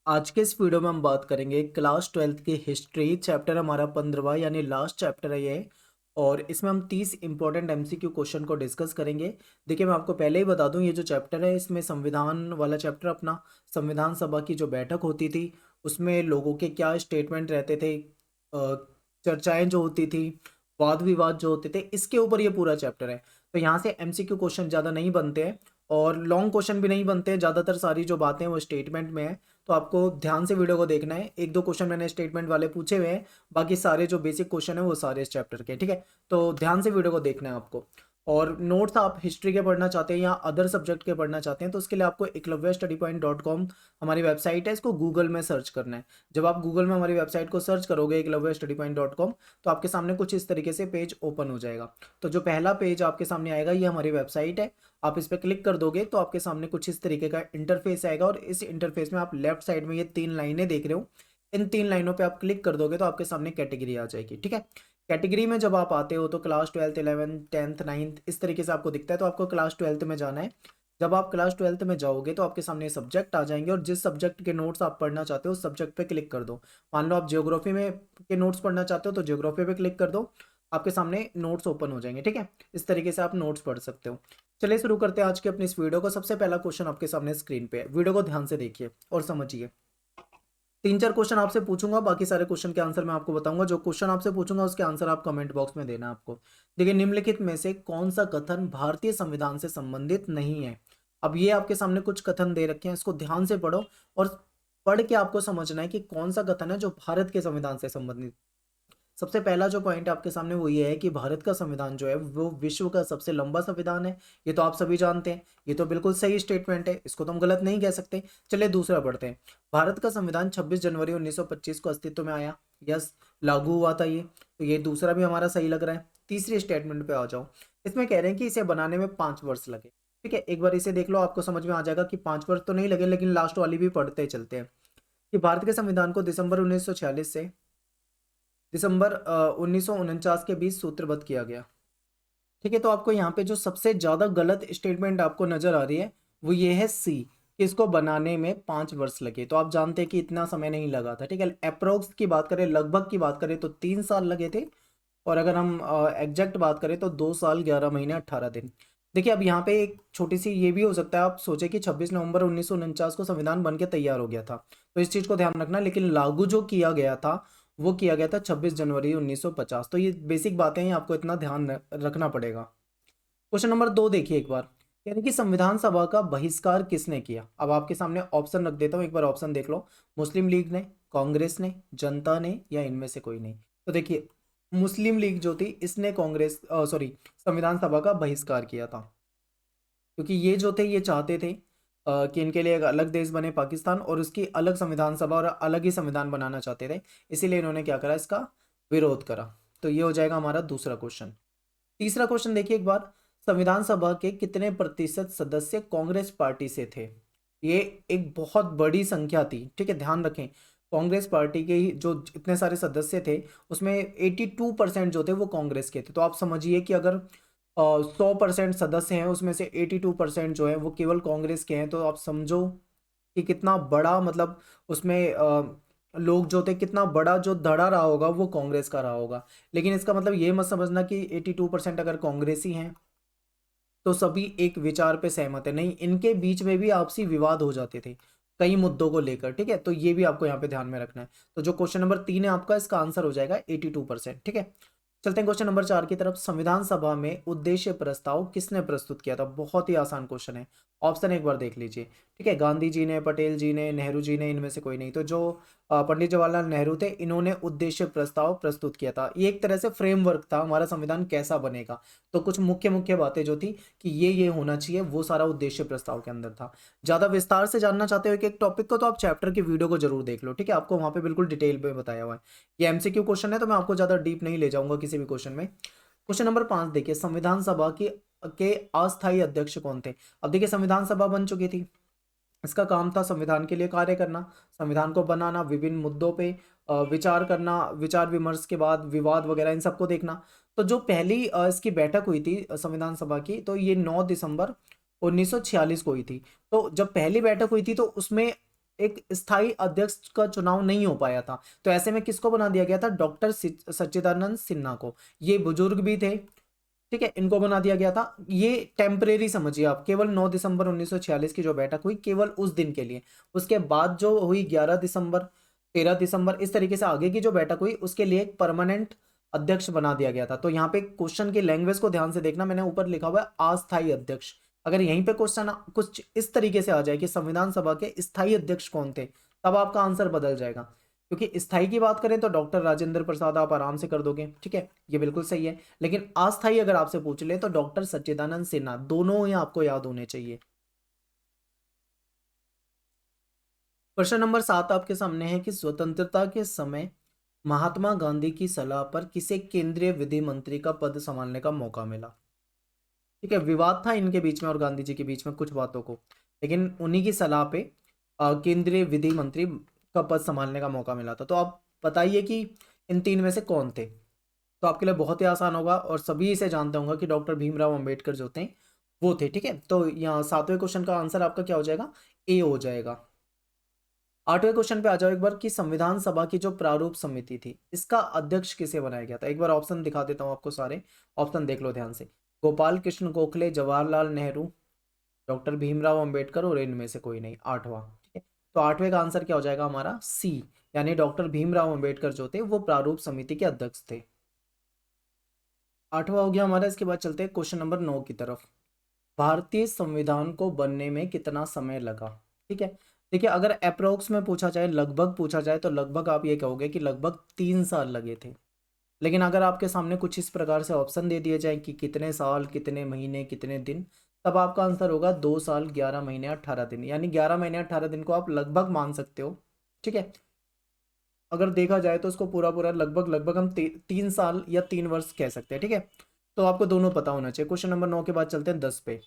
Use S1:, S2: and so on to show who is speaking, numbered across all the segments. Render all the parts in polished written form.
S1: आज के इस वीडियो में हम बात करेंगे क्लास 12th की हिस्ट्री। चैप्टर हमारा 15वां यानी लास्ट चैप्टर है ये। और इसमें हम 30 इंपॉर्टेंट एमसीक्यू क्वेश्चन को डिस्कस करेंगे। देखिए, मैं आपको पहले ही बता दूं, ये जो चैप्टर है इसमें संविधान वाला चैप्टर अपना, संविधान सभा की जो बैठक होती थी उसमें लोगों के क्या स्टेटमेंट रहते थे, चर्चाएं जो होती थी, वाद विवाद जो होते थे, इसके ऊपर ये पूरा चैप्टर है। तो यहाँ से एमसीक्यू क्वेश्चन ज़्यादा नहीं बनते हैं और लॉन्ग क्वेश्चन भी नहीं बनते हैं। ज़्यादातर सारी जो बातें हैं वो स्टेटमेंट में है, तो आपको ध्यान से वीडियो को देखना है। एक दो क्वेश्चन मैंने स्टेटमेंट वाले पूछे हुए हैं, बाकी सारे जो बेसिक क्वेश्चन है वो सारे इस चैप्टर के, ठीक है। तो ध्यान से वीडियो को देखना है आपको। और नोट्स आप हिस्ट्री के पढ़ना चाहते हैं या अदर सब्जेक्ट के पढ़ना चाहते हैं तो उसके लिए आपको eklavyastudypoint.com हमारी वेबसाइट है, इसको गूगल में सर्च करना है। जब आप गूगल में हमारी वेबसाइट को सर्च करोगे eklavyastudypoint.com, तो आपके सामने कुछ इस तरीके से पेज ओपन हो जाएगा। तो जो पहला पेज आपके सामने आएगा ये हमारी वेबसाइट है। आप इस पर क्लिक कर दोगे तो आपके सामने कुछ इस तरीके का इंटरफेस आएगा और इस इंटरफेस में आप लेफ्ट साइड में ये 3 लाइनें देख रहे हो। इन 3 लाइनों पे आप क्लिक कर दोगे तो आपके सामने कैटेगरी आ जाएगी, ठीक है। कैटेगरी में जब आप आते हो तो class 12th 11th 10th 9th इस तरीके से आपको दिखता है, तो आपको क्लास 12th में जाना है। जब आप क्लास 12th में जाओगे तो आपके सामने सब्जेक्ट आ जाएंगे और जिस सब्जेक्ट के नोट्स आप पढ़ना चाहते हो उस सब्जेक्ट पे क्लिक कर दो। मान लो आप ज्योग्राफी में के नोट्स पढ़ना चाहते हो तो ज्योग्राफी पे क्लिक कर दो, आपके सामने नोट्स ओपन हो जाएंगे, ठीक है। इस तरीके से आप नोट्स पढ़ सकते हो। चलिए शुरू करते हैं आज की अपनी इस वीडियो को। सबसे पहला क्वेश्चन आपके सामने स्क्रीन पे है, वीडियो को ध्यान से देखिए और समझिए। 3-4 क्वेश्चन आपसे पूछूंगा, बाकी सारे क्वेश्चन के आंसर मैं आपको बताऊंगा। जो क्वेश्चन आपसे पूछूंगा उसके आंसर आप कमेंट बॉक्स में देना आपको। देखिए, निम्नलिखित में से कौन सा कथन भारतीय संविधान से संबंधित नहीं है। अब ये आपके सामने कुछ कथन दे रखे हैं, इसको ध्यान से पढ़ो और पढ़ के आपको समझना है कि कौन सा कथन है जो भारत के संविधान से संबंधित। सबसे पहला जो पॉइंट आपके सामने वो ये है कि भारत का संविधान जो है वो विश्व का सबसे लंबा संविधान है। ये तो आप सभी जानते हैं, ये तो बिल्कुल सही स्टेटमेंट है, इसको तो हम गलत नहीं कह सकते। चलिए दूसरा पढ़ते हैं। भारत का संविधान 26 जनवरी 1925 को अस्तित्व में आया। यस, लागू हुआ था ये, तो ये दूसरा भी हमारा सही लग रहा है। तीसरी स्टेटमेंट पे आ जाओ। इसमें कह रहे हैं कि इसे बनाने में 5 वर्ष लगे। ठीक है, एक बार इसे देख लो, आपको समझ में आ जाएगा कि 5 वर्ष तो नहीं लगे, लेकिन लास्ट वाली भी पढ़ते चलते हैं कि भारत के संविधान को दिसंबर 1946 से दिसंबर 1949 के बीच सूत्रबद्ध किया गया। ठीक है, तो आपको यहाँ पे जो सबसे ज्यादा गलत स्टेटमेंट आपको नजर आ रही है वो ये है सी, कि इसको बनाने में 5 वर्ष लगे। तो आप जानते हैं कि इतना समय नहीं लगा था, ठीक है। अप्रोक्स की बात करें, लगभग की बात करें तो 3 साल लगे थे। और अगर हम एग्जैक्ट बात करें तो 2 साल 11 महीने 18 दिन। देखिए, अब यहाँ पे एक छोटी सी ये भी हो सकता है, आप सोचे कि 26 नवंबर 1949 को संविधान बन के तैयार हो गया था, तो इस चीज को ध्यान रखना। लेकिन लागू जो किया गया था वो किया गया था 26 जनवरी 1950। तो ये बेसिक बातें हैं, आपको इतना ध्यान रखना पड़ेगा। क्वेश्चन नंबर 2 देखिए एक बार, यानी कि संविधान सभा का बहिष्कार किसने किया। अब आपके सामने ऑप्शन रख देता हूँ, एक बार ऑप्शन देख लो। मुस्लिम लीग ने, कांग्रेस ने, जनता ने, या इनमें से कोई नहीं। तो देखिए, मुस्लिम लीग जो थी इसने कांग्रेस सॉरी संविधान सभा का बहिष्कार किया था, क्योंकि ये जो थे ये चाहते थे कि इनके लिए एक अलग देश बने पाकिस्तान, और उसकी अलग संविधान सभा और अलग ही संविधान बनाना चाहते थे। इसीलिए इन्होंने क्या करा, इसका विरोध करा। तो ये हो जाएगा हमारा दूसरा क्वेश्चन। तीसरा क्वेश्चन देखिए एक बार, संविधान सभा के कितने प्रतिशत सदस्य कांग्रेस पार्टी से थे। ये एक बहुत बड़ी संख्या थी, ठीक है, ध्यान रखें। कांग्रेस पार्टी के ही जो इतने सारे सदस्य थे उसमें 82% जो थे वो कांग्रेस के थे। तो आप समझिए कि अगर 100% सदस्य हैं उसमें से 82% जो है वो केवल कांग्रेस के हैं, तो आप समझो कि कितना बड़ा, मतलब उसमें लोग जो थे, कितना बड़ा जो धड़ा रहा होगा वो कांग्रेस का रहा होगा। लेकिन इसका मतलब ये मत समझना कि 82% अगर कांग्रेसी हैं तो सभी एक विचार पे सहमत है, नहीं, इनके बीच में भी आपसी विवाद हो जाते थे कई मुद्दों को लेकर, ठीक है। तो ये भी आपको यहाँ पे ध्यान में रखना है। तो जो क्वेश्चन नंबर 3 है आपका, इसका आंसर हो जाएगा 82%, ठीक है। चलते हैं क्वेश्चन नंबर 4 की तरफ। संविधान सभा में उद्देश्य प्रस्ताव किसने प्रस्तुत किया था। बहुत ही आसान क्वेश्चन है, ऑप्शन एक बार देख लीजिए, ठीक है। गांधी जी ने, पटेल जी ने, नेहरू जी ने, इनमें से कोई नहीं। तो जो पंडित जवाहरलाल नेहरू थे, इन्होंने उद्देश्य प्रस्ताव प्रस्तुत किया था। ये एक तरह से फ्रेमवर्क था हमारा संविधान कैसा बनेगा। तो कुछ मुख्य मुख्य बातें जो थी कि ये होना चाहिए, वो सारा उद्देश्य प्रस्ताव के अंदर था। ज्यादा विस्तार से जानना चाहते हो एक टॉपिक को तो आप चैप्टर की वीडियो को जरूर देख लो, ठीक है। आपको वहां पे बिल्कुल डिटेल में बताया हुआ है। ये एमसीक्यू क्वेश्चन है तो मैं आपको ज्यादा डीप नहीं ले जाऊंगा किसी भी क्वेश्चन में। क्वेश्चन नंबर 5 देखिए, संविधान सभा की के अस्थायी अध्यक्ष कौन थे। अब देखिए, संविधान सभा बन चुकी थी, इसका काम था संविधान के लिए कार्य करना, संविधान को बनाना, विभिन्न मुद्दों पे विचार करना, विचार विमर्श के बाद विवाद वगैरह इन सबको देखना। तो जो पहली इसकी बैठक हुई थी संविधान सभा की, तो ये 9 दिसंबर 1946 को हुई थी। तो जब पहली बैठक हुई थी तो उसमें एक स्थायी अध्यक्ष का चुनाव नहीं हो पाया था। तो ऐसे में किसको बना दिया गया था? डॉक्टर सच्चिदानंद सिन्हा को। ये बुजुर्ग भी थे, ठीक है, इनको बना दिया गया था। ये टेम्परेरी समझिए आप, केवल 9 दिसंबर 1946 की जो बैठक हुई केवल उस दिन के लिए। उसके बाद जो हुई 11 दिसंबर, 13 दिसंबर, इस तरीके से आगे की जो बैठक हुई उसके लिए एक परमानेंट अध्यक्ष बना दिया गया था। तो यहाँ पे क्वेश्चन की लैंग्वेज को ध्यान से देखना, मैंने ऊपर लिखा हुआ है अस्थायी अध्यक्ष। अगर यहीं पे क्वेश्चन कुछ इस तरीके से आ जाए कि संविधान सभा के स्थायी अध्यक्ष कौन थे, तब आपका आंसर बदल जाएगा। क्योंकि स्थायी की बात करें तो डॉक्टर राजेंद्र प्रसाद आप आराम से कर दोगे, ठीक है, ये बिल्कुल सही है। लेकिन अस्थायी अगर आपसे पूछ ले तो डॉक्टर सच्चिदानंद सिन्हा, दोनों ही आपको याद होने चाहिए। प्रश्न नंबर 7 आपके सामने है कि स्वतंत्रता के समय महात्मा गांधी की सलाह पर किसे केंद्रीय विधि मंत्री का पद संभालने का मौका मिला? ठीक है, विवाद था इनके बीच में और गांधी जी के बीच में कुछ बातों को, लेकिन उन्हीं की सलाह पे केंद्रीय विधि मंत्री का पद संभालने का मौका मिला था। तो आप बताइए कि इन तीन में से कौन थे? तो आपके लिए बहुत ही आसान होगा और सभी इसे जानते होंगे कि डॉक्टर भीमराव अंबेडकर जो थे वो थे, ठीक है। तो यहाँ 7वें क्वेश्चन का आंसर आपका क्या हो जाएगा? ए हो जाएगा। 8वें क्वेश्चन पे आ जाओ एक बार कि संविधान सभा की जो प्रारूप समिति थी इसका अध्यक्ष किसे बनाया गया था? एक बार ऑप्शन दिखा देता हूँ आपको, सारे ऑप्शन देख लो ध्यान से। गोपाल कृष्ण गोखले, जवाहरलाल नेहरू, डॉक्टर भीमराव अंबेडकर और इनमें से कोई नहीं, आठवां, ठीक है। तो 8वें का आंसर क्या हो जाएगा हमारा? सी, यानी डॉक्टर भीमराव अंबेडकर जो थे वो प्रारूप समिति के अध्यक्ष थे। 8वां हो गया हमारा। इसके बाद चलते हैं क्वेश्चन नंबर 9 की तरफ। भारतीय संविधान को बनने में कितना समय लगा? ठीक है, देखिए अगर अप्रोक्स में पूछा जाए, लगभग पूछा जाए, तो लगभग आप ये कहोगे कि लगभग 3 साल लगे थे। लेकिन अगर आपके सामने कुछ इस प्रकार से ऑप्शन दे दिए जाए कि कितने साल, कितने महीने, कितने दिन, तब आपका आंसर होगा 2 साल 11 महीने 18 दिन, यानी 11 महीने 18 दिन को आप लगभग मान सकते हो, ठीक है। अगर देखा जाए तो उसको पूरा पूरा लगभग लगभग हम 3 साल या 3 वर्ष कह सकते हैं, ठीक है। तो आपको दोनों पता होना चाहिए। क्वेश्चन नंबर 9 के बाद चलते हैं 10 पे।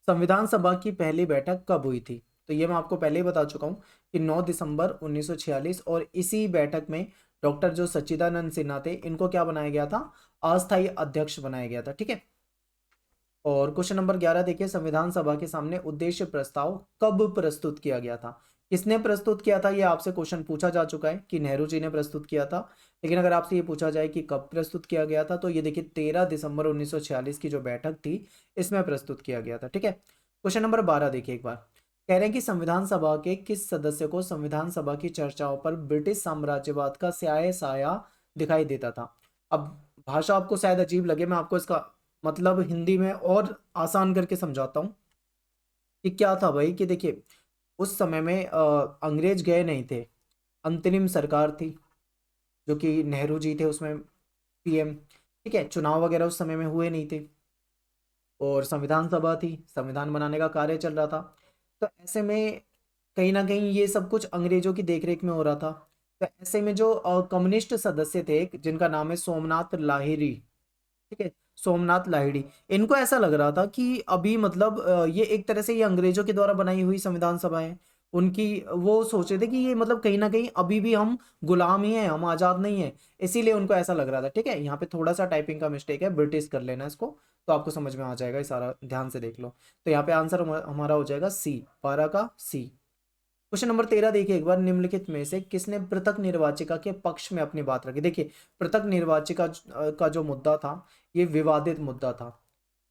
S1: संविधान सभा की पहली बैठक कब हुई थी? तो ये मैं आपको पहले ही बता चुका हूँ कि 9 दिसंबर 1946, और इसी बैठक में डॉक्टर जो सच्चिदानंद सिन्हा थे इनको क्या बनाया गया था? अस्थायी अध्यक्ष बनाया गया था, ठीक है। और क्वेश्चन नंबर 11 देखिए, संविधान सभा के सामने उद्देश्य प्रस्ताव कब प्रस्तुत किया गया था? किसने प्रस्तुत किया था? ये आपसे क्वेश्चन पूछा जा चुका है कि नेहरू जी ने प्रस्तुत किया था। लेकिन अगर आपसे ये पूछा जाए कि कब प्रस्तुत किया गया था, तो ये देखिए 13 दिसंबर 1946 की जो बैठक थी इसमें प्रस्तुत किया गया था, ठीक है। क्वेश्चन नंबर 12 देखिए एक बार, कह रहे हैं कि संविधान सभा के किस सदस्य को संविधान सभा की चर्चाओं पर ब्रिटिश साम्राज्यवाद का स्याय साया दिखाई देता था? अब भाषा आपको शायद अजीब लगे, मैं आपको इसका मतलब हिंदी में और आसान करके समझाता हूँ कि क्या था भाई। कि देखिए उस समय में अंग्रेज गए नहीं थे, अंतरिम सरकार थी जो कि नेहरू जी थे उसमें पीएम, ठीक है। चुनाव वगैरह उस समय में हुए नहीं थे और संविधान सभा थी, संविधान बनाने का कार्य चल रहा था। तो ऐसे में कहीं ना कहीं ये सब कुछ अंग्रेजों की देखरेख में हो रहा था। तो ऐसे में जो कम्युनिस्ट सदस्य थे जिनका नाम है सोमनाथ लाहिरी, ठीक है, सोमनाथ लाहिड़ी, इनको ऐसा लग रहा था कि अभी मतलब ये एक तरह से ये अंग्रेजों के द्वारा बनाई हुई संविधान सभा है उनकी। वो सोचे थे कि ये मतलब कहीं ना कहीं अभी भी हम गुलाम ही हैं, हम आजाद नहीं है, इसीलिए उनको ऐसा लग रहा था, ठीक है। यहाँ पे थोड़ा सा टाइपिंग का मिस्टेक है, ब्रिटिश कर लेना इसको, तो आपको समझ में आ जाएगा ये सारा, ध्यान से देख लो। तो यहाँ पे आंसर हमारा हो जाएगा सी, 12 का सी। क्वेश्चन नंबर 13 देखिए एक बार, निम्नलिखित में से किसने पृथक निर्वाचिका के पक्ष में अपनी बात रखी? देखिए पृथक निर्वाचिका का जो मुद्दा था ये विवादित मुद्दा था।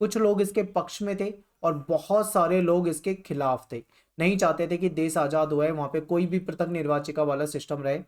S1: कुछ लोग इसके पक्ष में थे और बहुत सारे लोग इसके खिलाफ थे, नहीं चाहते थे कि देश आजाद हुआ है वहां पे कोई भी पृथक निर्वाचिका वाला सिस्टम रहे,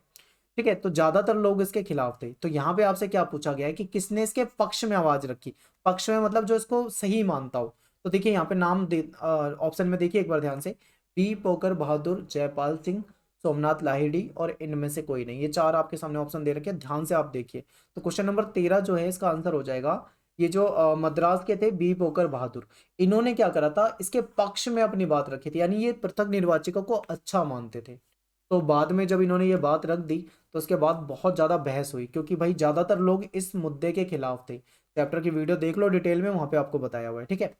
S1: ठीक है। तो ज्यादातर लोग इसके खिलाफ थे। तो यहाँ पे आपसे क्या पूछा गया है कि किसने इसके पक्ष में आवाज रखी? पक्ष में मतलब जो इसको सही मानता हो। तो देखिए यहाँ पे नाम दे, ऑप्शन में देखिए एक बार ध्यान से, बी पोकर बहादुर, जयपाल सिंह, सोमनाथ लाहिड़ी और इनमें से कोई नहीं। ये चार आपके सामने ऑप्शन दे रखे हैं, ध्यान से आप देखिए। तो क्वेश्चन नंबर 13 जो है इसका आंसर हो जाएगा ये जो मद्रास के थे बी पोकर बहादुर, इन्होंने क्या करा था? इसके पक्ष में अपनी बात रखी थी, यानी ये पृथक निर्वाचिका को अच्छा मानते थे। तो बाद में जब इन्होंने ये बात रख दी तो उसके बाद बहुत ज्यादा बहस हुई, क्योंकि भाई ज्यादातर लोग इस मुद्दे के खिलाफ थे। चैप्टर की वीडियो देख लो डिटेल में, वहां पे आपको बताया हुआ है, ठीक है।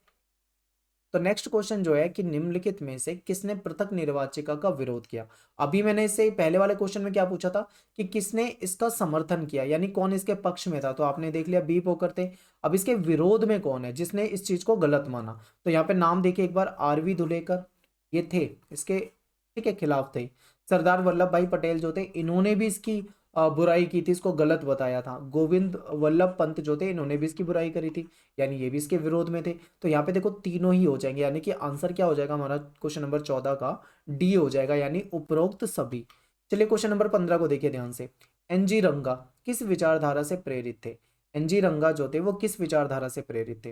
S1: तो नेक्स्ट क्वेश्चन जो है कि निम्नलिखित में से किसने पृथक निर्वाचिका का विरोध किया? अभी मैंने इससे पहले वाले क्वेश्चन में क्या पूछा था कि किसने इसका समर्थन किया, यानी कौन इसके पक्ष में था, तो आपने देख लिया बी पोकर थे। अब इसके विरोध में कौन है जिसने इस चीज को गलत माना? तो यहाँ पे नाम देखिए एक बार, आरवी धुलेकर, ये थे इसके ठीक है, खिलाफ थे। सरदार वल्लभ भाई पटेल जो थे इन्होंने भी इसकी बुराई की थी, इसको गलत बताया था। गोविंद वल्लभ पंत जो थे इन्होंने भी इसकी बुराई करी थी, यानी ये भी इसके विरोध में थे। तो यहाँ पे देखो तीनों ही हो जाएंगे, यानी कि आंसर क्या हो जाएगा हमारा क्वेश्चन नंबर 14 का डी हो जाएगा, यानी उपरोक्त सभी। चलिए क्वेश्चन नंबर 15 को देखिए ध्यान से। एनजी रंगा किस विचारधारा से प्रेरित थे? एनजी रंगा जो थे वो किस विचारधारा से प्रेरित थे?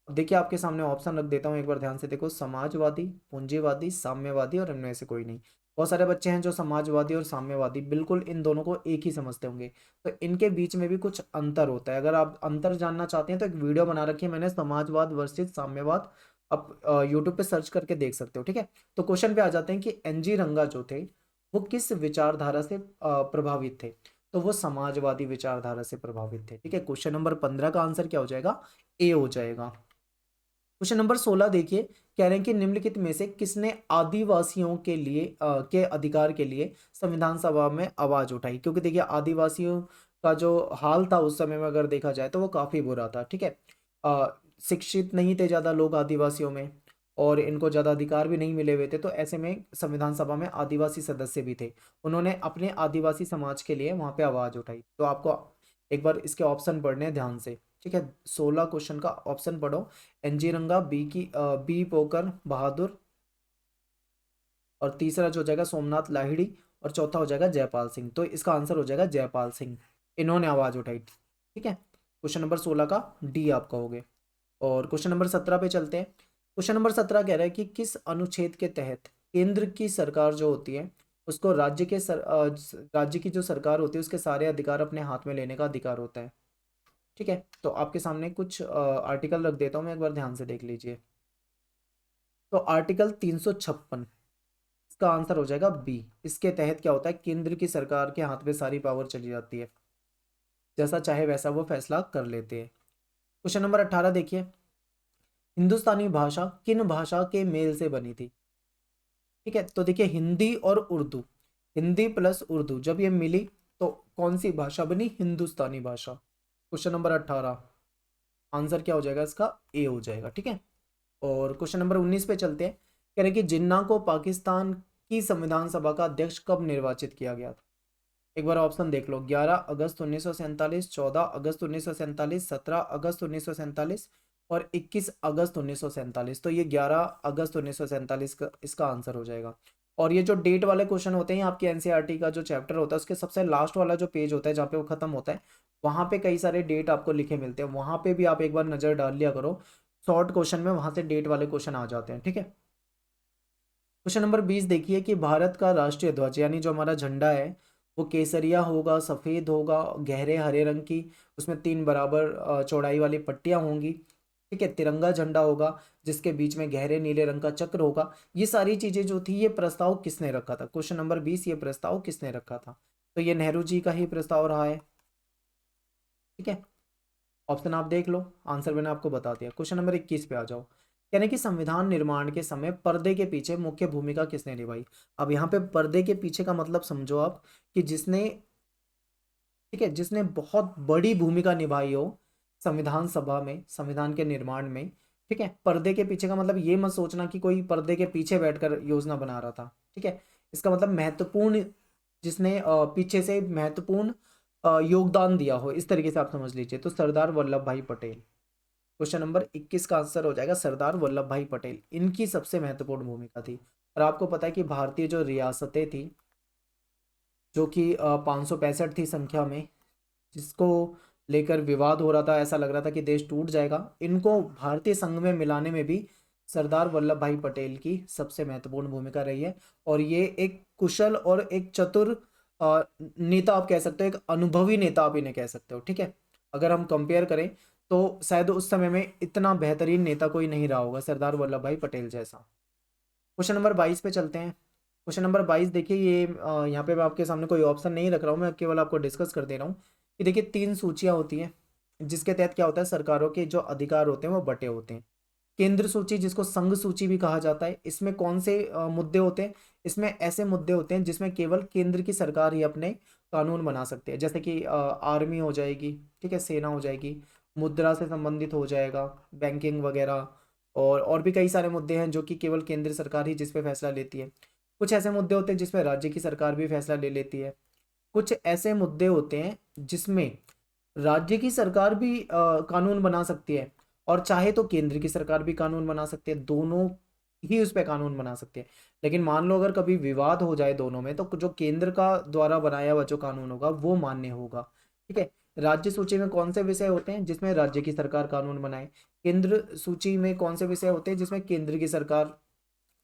S1: अब देखिए आपके सामने ऑप्शन रख देता हूँ, एक बार ध्यान से देखो। समाजवादी, पूंजीवादी, साम्यवादी और इनमें से कोई नहीं। बहुत सारे बच्चे हैं जो समाजवादी और साम्यवादी बिल्कुल इन दोनों को एक ही समझते होंगे, तो इनके बीच में भी कुछ अंतर होता है। अगर आप अंतर जानना चाहते हैं तो एक वीडियो बना रखी है मैंने, समाजवाद वर्सेस साम्यवाद। आप यूट्यूब पे सर्च करके देख सकते हो, ठीक है। तो क्वेश्चन पे आ जाते हैं कि एनजी रंगा जो थे वो किस विचारधारा से प्रभावित थे? तो वो समाजवादी विचारधारा से प्रभावित थे, ठीक है। क्वेश्चन नंबर 15 का आंसर क्या हो जाएगा? ए हो जाएगा। क्वेश्चन नंबर 16 देखिए, कह रहे हैं कि निम्नलिखित में से किसने आदिवासियों के लिए के अधिकार के लिए संविधान सभा में आवाज उठाई? क्योंकि देखिए आदिवासियों का जो हाल था उस समय में अगर देखा जाए तो वो काफी बुरा था, ठीक है। अ, शिक्षित नहीं थे ज्यादा लोग आदिवासियों में, और इनको ज्यादा अधिकार भी नहीं मिले हुए थे। तो ऐसे में संविधान सभा में आदिवासी सदस्य भी थे, उन्होंने अपने आदिवासी समाज के लिए वहां पे आवाज उठाई। तो आपको एक बार इसके ऑप्शन पढ़ने हैं ध्यान से, ठीक है। 16 क्वेश्चन का ऑप्शन पढ़ो। एनजी रंगा, बी पोकर बहादुर, और तीसरा जो हो जाएगा सोमनाथ लाहिड़ी, और चौथा हो जाएगा जयपाल सिंह। तो इसका आंसर हो जाएगा जयपाल सिंह, इन्होंने आवाज उठाई, ठीक है। क्वेश्चन नंबर 16 का डी आपका हो गया। और क्वेश्चन नंबर 17 पे चलते हैं। क्वेश्चन नंबर 17 कह रहा है कि किस अनुच्छेद के तहत केंद्र की सरकार जो होती है उसको राज्य की जो सरकार होती है उसके सारे अधिकार अपने हाथ में लेने का अधिकार होता है, ठीक है। तो आपके सामने कुछ आर्टिकल रख देता हूँ मैं, एक बार ध्यान से देख लीजिए। तो आर्टिकल 356, इसका आंसर हो जाएगा बी। इसके तहत क्या होता है, केंद्र की सरकार के हाथ में सारी पावर चली जाती है, जैसा चाहे वैसा वो फैसला कर लेते हैं। क्वेश्चन नंबर 18 देखिए, हिंदुस्तानी भाषा किन भाषा के मेल से बनी थी? ठीक है, तो देखिए हिंदी और उर्दू, हिंदी प्लस उर्दू जब ये मिली तो कौन सी भाषा बनी? हिंदुस्तानी भाषा। क्वेश्चन नंबर 18, आंसर क्या हो जाएगा इसका? ए हो जाएगा, ठीक है। और क्वेश्चन नंबर 19 पे चलते हैं। कह रहे हैं कि जिन्ना को पाकिस्तान की संविधान सभा का अध्यक्ष कब निर्वाचित किया गया था? एक बार ऑप्शन देख लो। 11 अगस्त 1947, 14 अगस्त 1947, 17 अगस्त 1947 और 21 अगस्त 1947। तो ये 11 अगस्त 1947 का इसका आंसर हो जाएगा। और ये जो डेट वाले क्वेश्चन होते हैं आपके एनसीईआरटी का जो चैप्टर होता है उसके सबसे लास्ट वाला जो पेज होता है जहाँ पे वो खत्म होता है, वहां पे कई सारे डेट आपको लिखे मिलते हैं, वहां पे भी आप एक बार नजर डाल लिया करो। शॉर्ट क्वेश्चन में वहां से डेट वाले क्वेश्चन आ जाते हैं, ठीक है। क्वेश्चन नंबर 20 देखिए कि भारत का राष्ट्रीय ध्वज यानी जो हमारा झंडा है वो केसरिया होगा, सफेद होगा, गहरे हरे रंग की, उसमें 3 बराबर चौड़ाई वाली पट्टियां होंगी, ठीक है। तिरंगा झंडा होगा जिसके बीच में गहरे नीले रंग का चक्र होगा। ये सारी चीजें जो थी ये प्रस्ताव किसने रखा था? क्वेश्चन नंबर 20, ये प्रस्ताव किसने रखा था? तो ये नेहरू जी का ही प्रस्ताव रहा है, ठीक है। ऑप्शन आप देख लो, आंसर मैंने आपको बता दिया। क्वेश्चन नंबर 21 पे आ जाओ। यानी कि संविधान निर्माण के समय पर्दे के पीछे मुख्य भूमिका किसने निभाई? अब यहाँ पे पर्दे के पीछे का मतलब समझो आप कि जिसने, ठीक है, जिसने बहुत बड़ी भूमिका निभाई हो संविधान सभा में, संविधान के निर्माण में, ठीक है। पर्दे के पीछे का मतलब ये मत सोचना कि कोई पर्दे के पीछे बैठकर योजना बना रहा था, ठीक है। इसका मतलब महत्वपूर्ण, जिसने पीछे से महत्वपूर्ण योगदान दिया हो, इस तरीके से आप समझ लीजिए। तो सरदार वल्लभ भाई पटेल। क्वेश्चन नंबर 21 का आंसर हो जाएगा सरदार वल्लभ भाई पटेल, इनकी सबसे महत्वपूर्ण भूमिका थी। और आपको पता है कि भारतीय जो रियासतें थी जो कि 565 थी संख्या में, जिसको लेकर विवाद हो रहा था, ऐसा लग रहा था कि देश टूट जाएगा, इनको भारतीय संघ में मिलाने में भी सरदार वल्लभ भाई पटेल की सबसे महत्वपूर्ण भूमिका रही है। और ये एक कुशल और एक चतुर नेता आप कह सकते हो, एक अनुभवी नेता आप इन्हें कह सकते हो, ठीक है। अगर हम कंपेयर करें तो शायद उस समय में इतना बेहतरीन नेता कोई नहीं रहा होगा सरदार वल्लभ भाई पटेल जैसा। क्वेश्चन नंबर 22 पे चलते हैं। क्वेश्चन नंबर 22 देखिए, ये यहाँ पे मैं आपके सामने कोई ऑप्शन नहीं रख रहा हूँ, मैं केवल आपको डिस्कस कर दे रहा हूँ कि देखिए 3 सूचियाँ होती हैं जिसके तहत क्या होता है, सरकारों के जो अधिकार होते हैं वो बटे होते हैं। केंद्र सूची जिसको संघ सूची भी कहा जाता है, इसमें कौन से मुद्दे होते हैं? इसमें ऐसे मुद्दे होते हैं जिसमें केवल केंद्र की सरकार ही अपने कानून बना सकती है, जैसे कि आर्मी हो जाएगी, ठीक है, सेना हो जाएगी, मुद्रा से संबंधित हो जाएगा, बैंकिंग वगैरह, और भी कई सारे मुद्दे हैं जो कि केवल केंद्र सरकार ही जिस पे फैसला लेती है। कुछ ऐसे मुद्दे होते हैं जिसमें राज्य की सरकार भी फैसला ले लेती है, कुछ ऐसे मुद्दे होते हैं जिसमें राज्य की सरकार भी कानून बना सकती है, और चाहे तो केंद्र की सरकार भी कानून बना सकती है, दोनों ही उस पर कानून बना सकते हैं। लेकिन मान लो अगर कभी विवाद हो जाए दोनों में, तो जो केंद्र का द्वारा बनाया हुआ जो कानून होगा वो मान्य होगा। ठीक है। राज्य सूची में कौन से विषय होते हैं जिसमें राज्य की सरकार कानून बनाए, केंद्र सूची में कौन से विषय होते हैं जिसमें केंद्र की सरकार,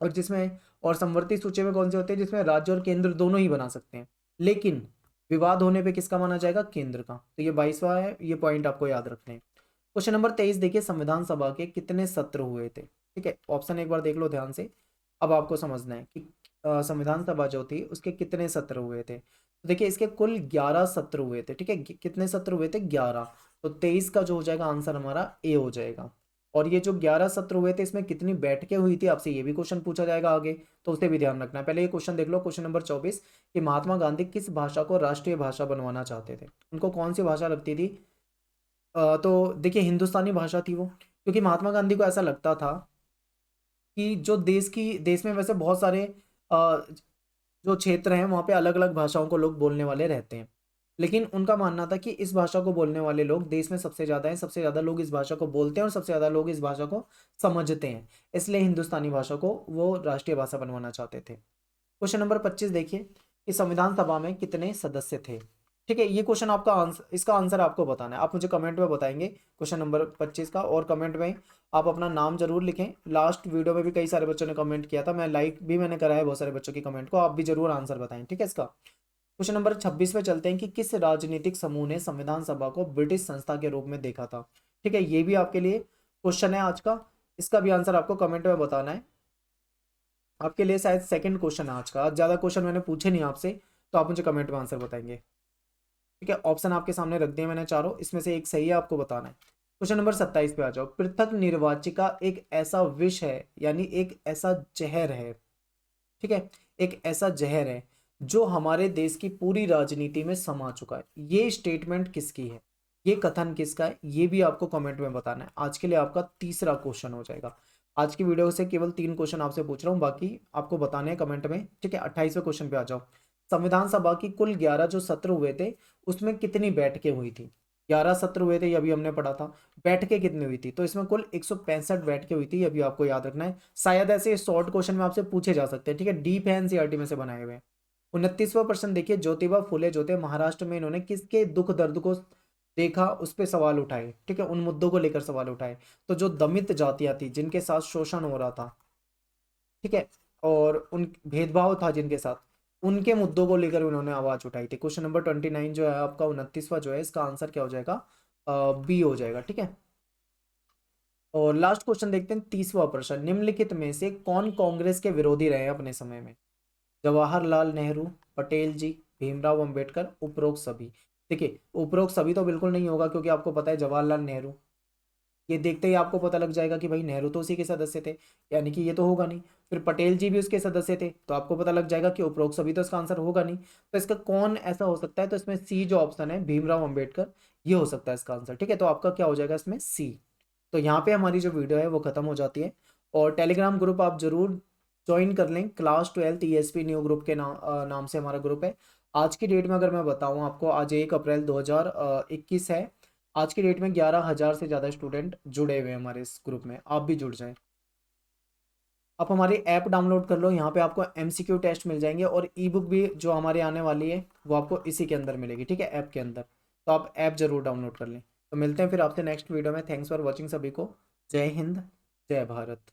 S1: और जिसमें और समवर्ती सूची में कौन से होते हैं जिसमें राज्य और केंद्र दोनों ही बना सकते हैं। लेकिन विवाद होने पे किसका माना जाएगा, केंद्र का। तो ये 22वां है, ये पॉइंट आपको याद रखने हैं। क्वेश्चन नंबर 23 देखिए, संविधान सभा के कितने सत्र हुए थे। ठीक है, ऑप्शन एक बार देख लो ध्यान से। अब आपको समझना है कि संविधान सभा जो थी उसके कितने सत्र हुए थे। तो देखिए इसके कुल 11 सत्र हुए थे। ठीक है, कितने सत्र हुए थे, 11। तो 23 का जो हो जाएगा आंसर हमारा ए हो जाएगा। और ये जो 11 सत्र हुए थे इसमें कितनी बैठकें हुई थी, आपसे ये भी क्वेश्चन पूछा जाएगा आगे, तो उसे भी ध्यान रखना है। पहले ये क्वेश्चन देख लो, क्वेश्चन नंबर 24, कि महात्मा गांधी किस भाषा को राष्ट्रीय भाषा बनवाना चाहते थे। उनको कौन सी भाषा लगती थी। तो देखिए हिंदुस्तानी भाषा थी वो, क्योंकि महात्मा गांधी को ऐसा लगता था कि जो देश में वैसे बहुत सारे जो क्षेत्र हैं वहाँ पे अलग अलग भाषाओं को लोग बोलने वाले रहते हैं, लेकिन उनका मानना था कि इस भाषा को बोलने वाले लोग देश में सबसे ज़्यादा हैं, सबसे ज़्यादा लोग इस भाषा को बोलते हैं और सबसे ज़्यादा लोग इस भाषा को समझते हैं, इसलिए हिंदुस्तानी भाषा को वो राष्ट्रीय भाषा बनवाना चाहते थे। क्वेश्चन नंबर 25 देखिए, कि संविधान सभा में कितने सदस्य थे। ठीक है, ये क्वेश्चन आपका आंसर, इसका आंसर आपको बताना है। आप मुझे कमेंट में बताएंगे क्वेश्चन नंबर 25 का, और कमेंट में आप अपना नाम जरूर लिखें। लास्ट वीडियो में भी कई सारे बच्चों ने कमेंट किया था, मैं लाइक भी मैंने करा है बहुत सारे बच्चों की कमेंट को, आप भी जरूर आंसर बताएं। ठीक है, इसका क्वेश्चन नंबर 26 पे चलते हैं, कि किस राजनीतिक समूह ने संविधान सभा को ब्रिटिश संस्था के रूप में देखा था। ठीक है, ये भी आपके लिए क्वेश्चन है आज का, इसका भी आंसर आपको कमेंट में बताना है। आपके लिए शायद सेकंड क्वेश्चन है आज का, आज ज्यादा क्वेश्चन मैंने पूछे नहीं आपसे, तो आप मुझे कमेंट में आंसर बताएंगे। ठीक है, ऑप्शन आपके सामने रख दिए मैंने चारों, इसमें से एक सही है, आपको बताना है। क्वेश्चन नंबर 27 पे आ जाओ। पृथक निर्वाचिका एक ऐसा विष है, यानी एक ऐसा जहर है। ठीक है, एक ऐसा जहर है जो हमारे देश की पूरी राजनीति में समा चुका है। ये स्टेटमेंट किसकी है, ये कथन किसका है, ये भी आपको कमेंट में बताना है। आज के लिए आपका तीसरा क्वेश्चन हो जाएगा। आज की वीडियो से केवल 3 क्वेश्चन आपसे पूछ रहा हूँ, बाकी आपको बताने हैं कमेंट में। ठीक है, 28वें क्वेश्चन पे आ जाओ। संविधान सभा की कुल 11 जो सत्र हुए थे उसमें कितनी बैठकें हुई थी। 11 सत्र हुए थे, ये अभी हमने पढ़ा था। बैठकें कितनी हुई थी, तो इसमें कुल 165 बैठकें हुई थी, ये भी आपको याद रखना है। शायद ऐसे शॉर्ट क्वेश्चन में आपसे पूछे जा सकते हैं। ठीक है, डीप है, एनसीईआरटी में से बनाए हुए हैं। 29वां प्रश्न देखिए, ज्योतिबा फुले जो थे महाराष्ट्र में, इन्होंने किसके दुख दर्द को देखा, उस पर सवाल उठाए। ठीक है, उन मुद्दों को लेकर सवाल उठाए। तो जो दमित जातियां थी जिनके साथ शोषण हो रहा था, ठीक है, और उन भेदभाव था जिनके साथ, उनके मुद्दों को लेकर उन्होंने आवाज उठाई थी। क्वेश्चन नंबर 29 जो है आपका, 29वां जो है, इसका आंसर क्या हो जाएगा, बी हो जाएगा। ठीक है, और लास्ट क्वेश्चन देखते हैं, 30वां प्रश्न। निम्नलिखित में से कौन कांग्रेस के विरोधी रहे अपने समय में। जवाहरलाल नेहरू, पटेल जी, भीमराव अंबेडकर, उपरोक्त सभी। देखिए उपरोक्त सभी तो बिल्कुल नहीं होगा, क्योंकि आपको पता है जवाहरलाल नेहरू, ये देखते ही आपको पता लग जाएगा कि भाई नेहरू तो उसी के सदस्य थे, यानी कि ये तो होगा नहीं। फिर पटेल जी भी उसके सदस्य थे, तो आपको पता लग जाएगा कि उपरोक्त सभी तो इसका आंसर होगा नहीं। तो इसका कौन ऐसा हो सकता है, तो इसमें सी जो ऑप्शन है, भीमराव अंबेडकर, ये हो सकता है इसका आंसर। ठीक है, तो आपका क्या हो जाएगा इसमें, सी। तो यहाँ पे हमारी जो वीडियो है वो खत्म हो जाती है। और टेलीग्राम ग्रुप आप जरूर ज्वाइन कर लें, क्लास 12 ईएसपी न्यू ग्रुप के नाम से हमारा ग्रुप है। आज की डेट में अगर मैं बताऊं आपको, आज 1 अप्रैल 2021 है। आज की डेट में 11,000 से ज़्यादा स्टूडेंट जुड़े हुए हैं हमारे इस ग्रुप में, आप भी जुड़ जाएं। आप हमारी ऐप डाउनलोड कर लो, यहाँ पे आपको एमसीक्यू टेस्ट मिल जाएंगे, और ई बुक भी जो हमारे आने वाली है वो आपको इसी के अंदर मिलेगी। ठीक है, ऐप के अंदर। तो आप ऐप जरूर डाउनलोड कर लें। तो मिलते हैं फिर आपसे नेक्स्ट वीडियो में। थैंक्स फॉर वॉचिंग सभी को। जय हिंद, जय भारत।